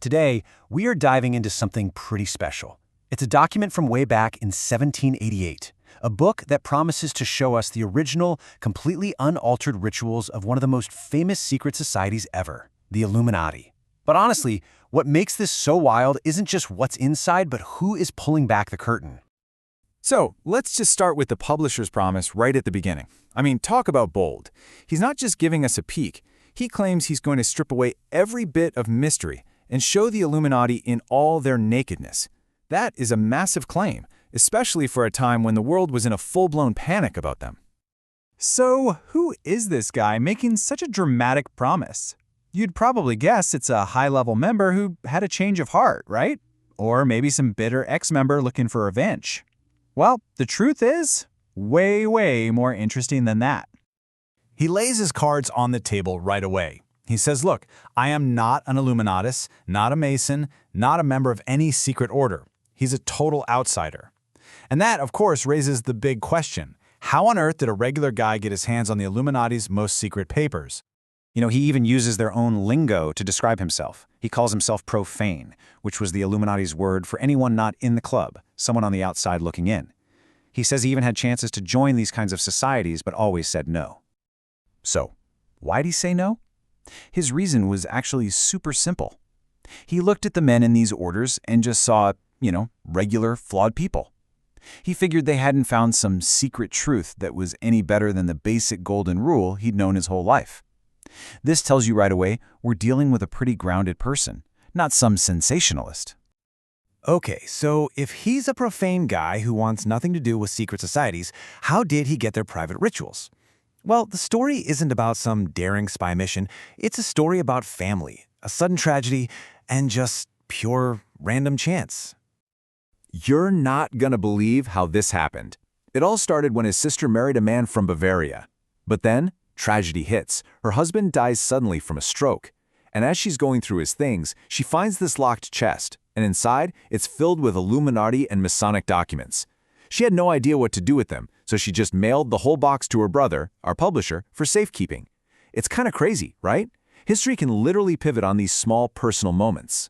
Today, we are diving into something pretty special. It's a document from way back in 1788, a book that promises to show us the original, completely unaltered rituals of one of the most famous secret societies ever, the Illuminati. But honestly, what makes this so wild isn't just what's inside, but who is pulling back the curtain. So, let's just start with the publisher's promise right at the beginning. I mean, talk about bold. He's not just giving us a peek. He claims he's going to strip away every bit of mystery and show the Illuminati in all their nakedness. That is a massive claim, especially for a time when the world was in a full-blown panic about them. So, who is this guy making such a dramatic promise? You'd probably guess it's a high-level member who had a change of heart, right? Or maybe some bitter ex-member looking for revenge. Well, the truth is, way more interesting than that. He lays his cards on the table right away. He says, look, I am not an Illuminatus, not a Mason, not a member of any secret order. He's a total outsider. And that, of course, raises the big question. How on earth did a regular guy get his hands on the Illuminati's most secret papers? He even uses their own lingo to describe himself. He calls himself Profane, which was the Illuminati's word for anyone not in the club, someone on the outside looking in. He says he even had chances to join these kinds of societies, but always said no. So, why'd he say no? His reason was actually super simple. He looked at the men in these orders and just saw, regular, flawed people. He figured they hadn't found some secret truth that was any better than the basic golden rule he'd known his whole life. This tells you right away we're dealing with a pretty grounded person, not some sensationalist. Okay, so if he's a profane guy who wants nothing to do with secret societies, how did he get their private rituals? Well, the story isn't about some daring spy mission. It's a story about family, a sudden tragedy, and just pure random chance. You're not gonna believe how this happened. It all started when his sister married a man from Bavaria. But then, tragedy hits. Her husband dies suddenly from a stroke. And as she's going through his things, she finds this locked chest, and inside, it's filled with Illuminati and Masonic documents. She had no idea what to do with them, so she just mailed the whole box to her brother, our publisher, for safekeeping. It's kind of crazy, right? History can literally pivot on these small personal moments.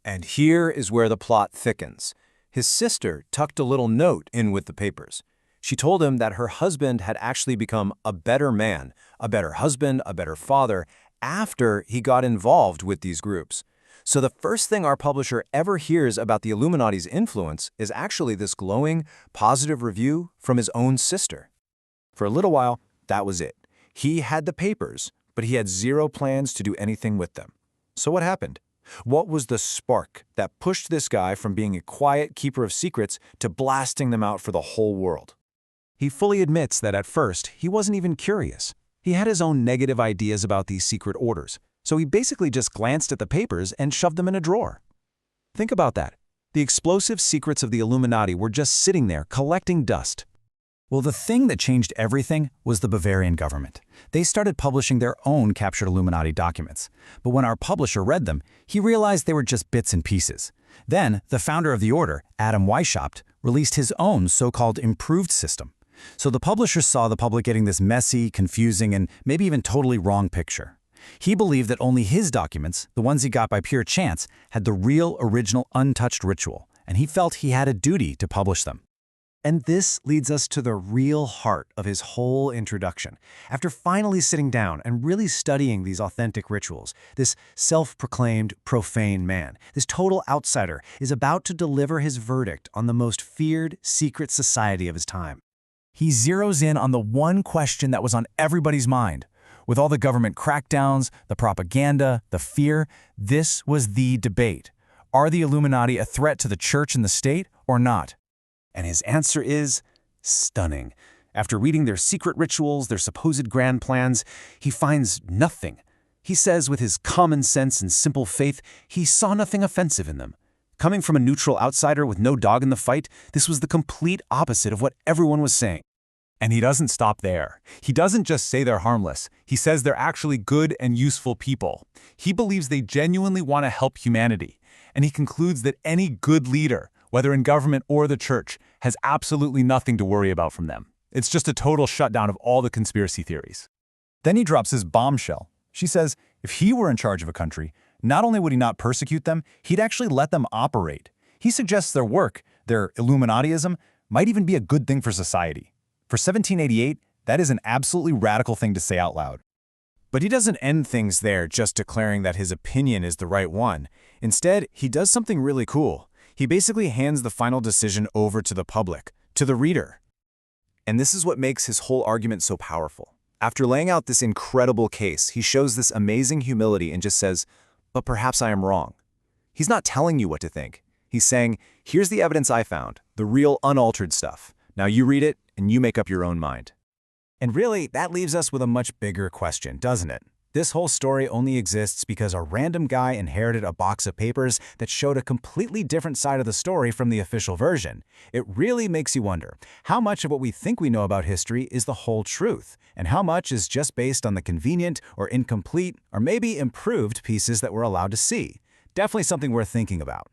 And here is where the plot thickens. His sister tucked a little note in with the papers. She told him that her husband had actually become a better man, a better husband, a better father, after he got involved with these groups. So the first thing our publisher ever hears about the Illuminati's influence is actually this glowing, positive review from his own sister. For a little while, that was it. He had the papers, but he had zero plans to do anything with them. So what happened? What was the spark that pushed this guy from being a quiet keeper of secrets to blasting them out for the whole world? He fully admits that at first, he wasn't even curious. He had his own negative ideas about these secret orders. So he basically just glanced at the papers and shoved them in a drawer. Think about that. The explosive secrets of the Illuminati were just sitting there collecting dust. Well, the thing that changed everything was the Bavarian government. They started publishing their own captured Illuminati documents. But when our publisher read them, he realized they were just bits and pieces. Then, the founder of the order, Adam Weishaupt, released his own so-called improved system. So the publisher saw the public getting this messy, confusing, and maybe even totally wrong picture. He believed that only his documents, the ones he got by pure chance, had the real, original, untouched ritual, and he felt he had a duty to publish them. And this leads us to the real heart of his whole introduction. After finally sitting down and really studying these authentic rituals, this self-proclaimed profane man, this total outsider, is about to deliver his verdict on the most feared secret society of his time. He zeroes in on the one question that was on everybody's mind. With all the government crackdowns, the propaganda, the fear, this was the debate. Are the Illuminati a threat to the church and the state or not? And his answer is stunning. After reading their secret rituals, their supposed grand plans, he finds nothing. He says with his common sense and simple faith, he saw nothing offensive in them. Coming from a neutral outsider with no dog in the fight, this was the complete opposite of what everyone was saying. And he doesn't stop there. He doesn't just say they're harmless. He says they're actually good and useful people. He believes they genuinely want to help humanity. And he concludes that any good leader, whether in government or the church, has absolutely nothing to worry about from them. It's just a total shutdown of all the conspiracy theories. Then he drops his bombshell. She says, if he were in charge of a country, Not only would he not persecute them, he'd actually let them operate. He suggests their work, their Illuminatiism, might even be a good thing for society. For 1788, that is an absolutely radical thing to say out loud. But he doesn't end things there just declaring that his opinion is the right one. Instead, he does something really cool. He basically hands the final decision over to the public, to the reader. And this is what makes his whole argument so powerful. After laying out this incredible case, he shows this amazing humility and just says, "But perhaps I am wrong." He's not telling you what to think. He's saying, "Here's the evidence I found, the real unaltered stuff. Now you read it and you make up your own mind." And really, that leaves us with a much bigger question, doesn't it? This whole story only exists because a random guy inherited a box of papers that showed a completely different side of the story from the official version. It really makes you wonder, how much of what we think we know about history is the whole truth, and how much is just based on the convenient or incomplete or maybe improved pieces that we're allowed to see? Definitely something worth thinking about.